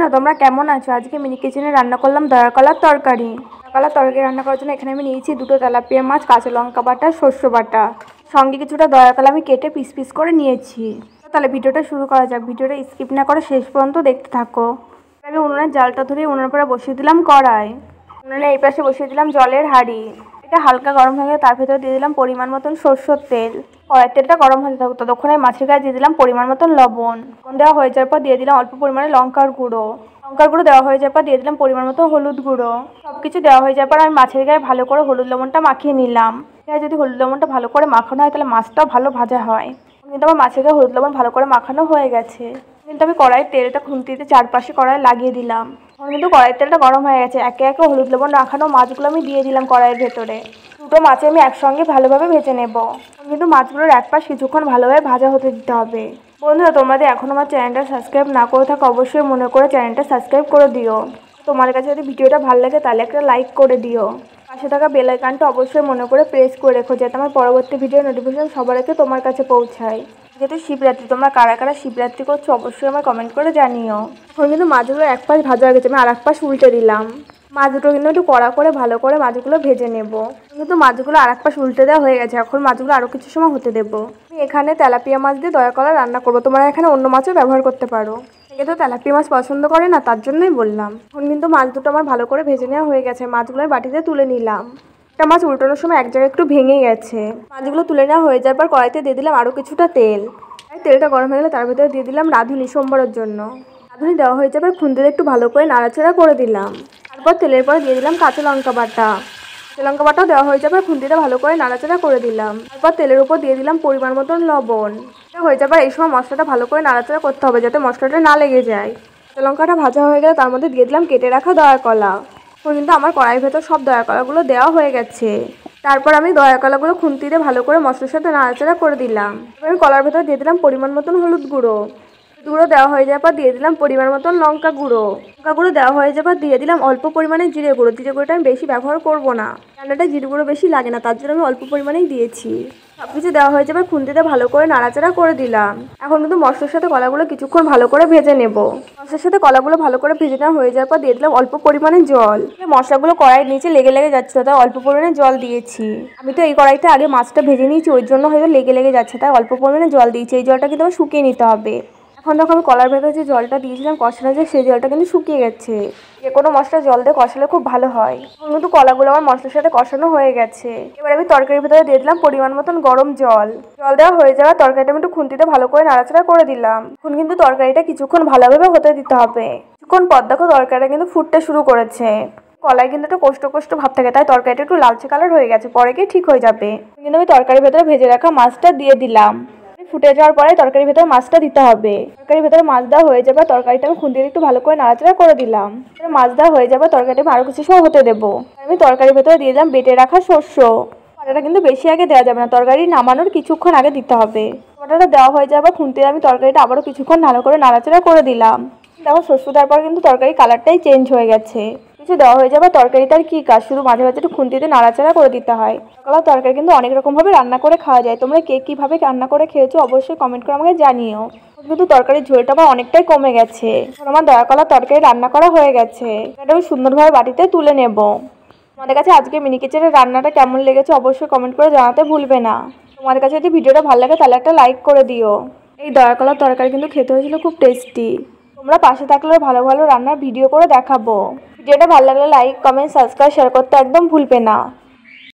না তোমরা কেমন আছো? আজকে মিনি কিচেনে রান্না করলাম দয়াকলার তরকারি। দয়াকলার তরকারি রান্না করার জন্য এখানে আমি নিয়েছি দুটো তেলাপিয়া মাছ, কাঁচা লঙ্কা বাটা, সর্ষে বাটা, সঙ্গে কিছুটা দয়াকলা আমি কেটে পিস পিস করে নিয়েছি। তাহলে ভিডিওটা শুরু করা যাক। ভিডিওটা স্কিপ না করে শেষ পর্যন্ত দেখতে থাকো। আমি উনুনের জালটা ধরে উনুনের পরে বসিয়ে দিলাম কড়াই। উনুনে এই পাশে বসিয়ে দিলাম জলের হাঁড়ি। এটা হালকা গরম হয়ে গেলে তার ভেতরে দিয়ে দিলাম পরিমাণ মতন সরষের তেল। কড়াইয়ের তেলটা গরম হতে থাকুক, ততক্ষণে মাছের গায়ে দিয়ে দিলাম পরিমাণ মতন লবণ। দেওয়া হয়ে যাওয়ার পর দিয়ে দিলাম অল্প পরিমাণে লঙ্কার গুঁড়ো। দেওয়া হয়ে যাওয়ার পর দিয়ে দিলাম পরিমাণ মতো হলুদ গুঁড়ো। সবকিছু দেওয়া হয়ে যাওয়ার পর আমি মাছের গায়ে ভালো করে হলুদ লবণটা মাখিয়ে নিলাম। যদি হলুদ লবণটা ভালো করে মাখানো হয় তাহলে মাছটাও ভালো ভাজা হয়। কিন্তু আমার মাছের গায়ে হলুদ লবণ ভালো করে মাখানো হয়ে গেছে। কিন্তু আমি কড়াইয়ের তেলটা খুন্তিতে চারপাশে কড়াই লাগিয়ে দিলাম। কিন্তু কড়াইয়ের তেলটা গরম হয়ে গেছে। একে একে হলুদ লবণ মাখানো মাছগুলো আমি দিয়ে দিলাম কড়াইয়ের ভেতরে। দুটো মাছে আমি একসঙ্গে ভালোভাবে ভেজে নেব। কিন্তু মাছগুলোর এক পাশ কিছুক্ষণ ভালোভাবে ভাজা হতে দিতে হবে। বন্ধুরা, তোমাদের এখন আমার চ্যানেলটা সাবস্ক্রাইব না করে থাকো অবশ্যই মনে করে চ্যানেলটা সাবস্ক্রাইব করে দিও। তোমার কাছে যদি ভিডিওটা ভালো লাগে তাহলে একটা লাইক করে দিও। পাশে থাকা বেল আইকনটা অবশ্যই মনে করে প্রেস করে রেখো যাতে আমার পরবর্তী ভিডিও নোটিফিকেশন সবার আগে তোমার কাছে পৌঁছায়। যেহেতু শিবরাত্রি, তোমরা কারা কারা শিবরাত্রি করছো অবশ্যই আমার কমেন্ট করে জানিও। এখন কিন্তু মাছগুলো এক পাশ ভাজা হয়ে গেছে, আমি আর এক পাশ উল্টে দিলাম। মাছ দুটো কিন্তু একটু কড়া করে ভালো করে মাছগুলো ভেজে নেব। কিন্তু মাছগুলো আর এক পাশ উল্টে দেওয়া হয়ে গেছে, এখন মাছগুলো আরও কিছু সময় হতে দেবো। আমি এখানে তেলাপিয়া মাছ দিয়ে দয়াকলা রান্না করবো, তোমরা এখানে অন্য মাছও ব্যবহার করতে পারো। একে তো তেলাপিয়া মাছ পছন্দ করে না, তার জন্যই বললাম। এখন কিন্তু মাছ দুটো আমার ভালো করে ভেজে নেওয়া হয়ে গেছে, মাছগুলো আমি বাটিতে তুলে নিলাম। একটা মাছ উল্টানোর সময় এক জায়গায় একটু ভেঙে গেছে। মাছগুলো তুলে নেওয়া হয়ে যাওয়ার পর কড়াইতে দিয়ে দিলাম আরও কিছুটা তেল। তেলটা গরম হয়ে গেলে তার ভিতরে দিয়ে দিলাম রাঁধুনি সোমবারের জন্য। রাঁধুনি দেওয়া হয়ে যাবার খুন্তিতে একটু ভালো করে নাড়াচাড়া করে দিলাম। তারপর তেলের পরে দিয়ে দিলাম কাঁচা লঙ্কা বাটা। কাঁচা লঙ্কা বাটাও দেওয়া হয়ে যাবার খুন্তিতে ভালো করে নাড়াচাড়া করে দিলাম। তারপর তেলের উপর দিয়ে দিলাম পরিমাণ মতন লবণ। এটা হয়ে যাবার এই সময় মশলাটা ভালো করে নাড়াচাড়া করতে হবে যাতে মশলাটা না লেগে যায়। কাঁচা লঙ্কাটা ভাজা হয়ে গেলে তার মধ্যে দিয়ে দিলাম কেটে রাখা দয়াকলা। কিন্তু আমার কড়াইয়ের ভেতর সব দয়াকলাগুলো দেওয়া হয়ে গেছে। তারপর আমি দয়াকলাগুলো খুন্তিতে ভালো করে মশলার সাথে নাড়াচাড়া করে দিলাম। এবার আমি কলার ভেতর দিয়ে দিলাম পরিমাণ মতন হলুদ গুঁড়ো। গুঁড়ো দেওয়া হয়ে যাওয়ার পর দিয়ে দিলাম পরিমাণ মতন লঙ্কা গুঁড়ো। লঙ্কা গুঁড়ো দেওয়া হয়ে যাওয়ার পর দিয়ে দিলাম অল্প পরিমাণে জিরে গুঁড়ো। জিরে গুঁড়োটা আমি বেশি ব্যবহার করব না, রান্নাটা জিরে গুঁড়ো বেশি লাগে না, তার জন্য আমি অল্প পরিমাণেই দিয়েছি। সব কিছু দেওয়া হয়ে যাবে, খুন্তিতে ভালো করে নাড়াচাড়া করে দিলাম। এখন কিন্তু মশলার সাথে কলাগুলো কিছুক্ষণ ভালো করে ভেজে নেব। মশলার সাথে কলাগুলো ভালো করে ভেজে নেওয়া হয়ে যাওয়ার পর দিয়ে দিলাম অল্প পরিমাণে জল। মশলাগুলো কড়াইয়ের নিচে লেগে লেগে যাচ্ছিল, তাই অল্প পরিমাণে জল দিয়েছি। আমি তো এই কড়াইতে আগে মাছটা ভেজে নিয়েছি, ওই জন্য হয়তো লেগে লেগে যাচ্ছে, তাই অল্প পরিমাণে জল দিয়েছি। এই জলটা কিন্তু শুকিয়ে নিতে হবে। এখন দেখো আমি কলার ভেতরে যে জলটা দিয়েছিলাম কষানো যে সেই জলটা কিন্তু শুকিয়ে গেছে। যে কোনো মশলা জল দিয়ে কষালে খুব ভালো হয়। কিন্তু কলাগুলো আমার মশলার সাথে কষানো হয়ে গেছে। এবার আমি তরকারির ভেতরে দিয়ে দিলাম পরিমাণ মতন গরম জল। জল দেওয়া হয়ে যাওয়া তরকারিটা আমি একটু খুন্তিতে ভালো করে নাড়াচাড়া করে দিলাম। এখন কিন্তু তরকারিটা কিছুক্ষণ ভালোভাবে হতে দিতে হবে। কিছুক্ষণ পর দেখো তরকারিটা কিন্তু ফুটতে শুরু করেছে। কলায় কিন্তু একটা কোষ্ঠ কোষ্ঠ ভাব থাকে, তাই তরকারিটা একটু লালচে কালার হয়ে গেছে, পরে গিয়ে ঠিক হয়ে যাবে। কিন্তু আমি তরকারির ভেতরে ভেজে রাখা মাছটা দিয়ে দিলাম। ফুটে যাওয়ার পরে তরকারির ভেতরে মাছটা দিতে হবে। তরকারির ভেতরে মাছ দেওয়া হয়ে যাবে, তরকারিটা আমি খুন্তিতে একটু ভালো করে নাড়াচাড়া করে দিলাম। মাছ দেওয়া হয়ে যাবে, তরকারিটা আমি আরও কিছু সময় হতে দেবো। আমি তরকারির ভেতরে দিয়ে দিলাম বেটে রাখা সর্ষ বাটাটা। কিন্তু বেশি আগে দেওয়া যাবে না, তরকারি নামানোর কিছুক্ষণ আগে দিতে হবে। বাটাটা দেওয়া হয়ে যাবে, খুন্তিতে আমি তরকারিটা আবারও কিছুক্ষণ ভালো করে নাড়াচাড়া করে দিলাম। দেখো সর্ষ দেওয়ার পর কিন্তু তরকারি কালারটাই চেঞ্জ হয়ে গেছে। কিছু দেওয়া হয়ে যাবে, তরকারিতে আর কি কাজ, শুধু মাঝে মাঝে একটু খুন্তিতে নাড়াচাড়া করে দিতে হয়। সকালের তরকারি কিন্তু অনেক রকমভাবে রান্না করে খাওয়া যায়। তোমরা কে কীভাবে রান্না করে খেয়েছো অবশ্যই কমেন্ট করে আমাকে জানিও। কিন্তু তরকারির ঝোলটা আমার অনেকটাই কমে গেছে। আমার দয়াকলা তরকারি রান্না করা হয়ে গেছে। এটা আমি সুন্দরভাবে বাটিতে তুলে নেব। তোমাদের কাছে আজকে মিনি কিচেনের রান্নাটা কেমন লেগেছে অবশ্যই কমেন্ট করে জানাতে ভুলবে না। তোমাদের কাছে যদি ভিডিওটা ভালো লাগে তাহলে একটা লাইক করে দিও। এই দয়াকলার তরকারি কিন্তু খেতে হয়েছিল খুব টেস্টি। তোমরা পাশে থাকলে ভালো ভালো রান্নার ভিডিও করে দেখাবো। ভিডিওটা ভালো লাগলে লাইক, কমেন্ট, সাবস্ক্রাইব, শেয়ার করতে একদম ভুলবে না।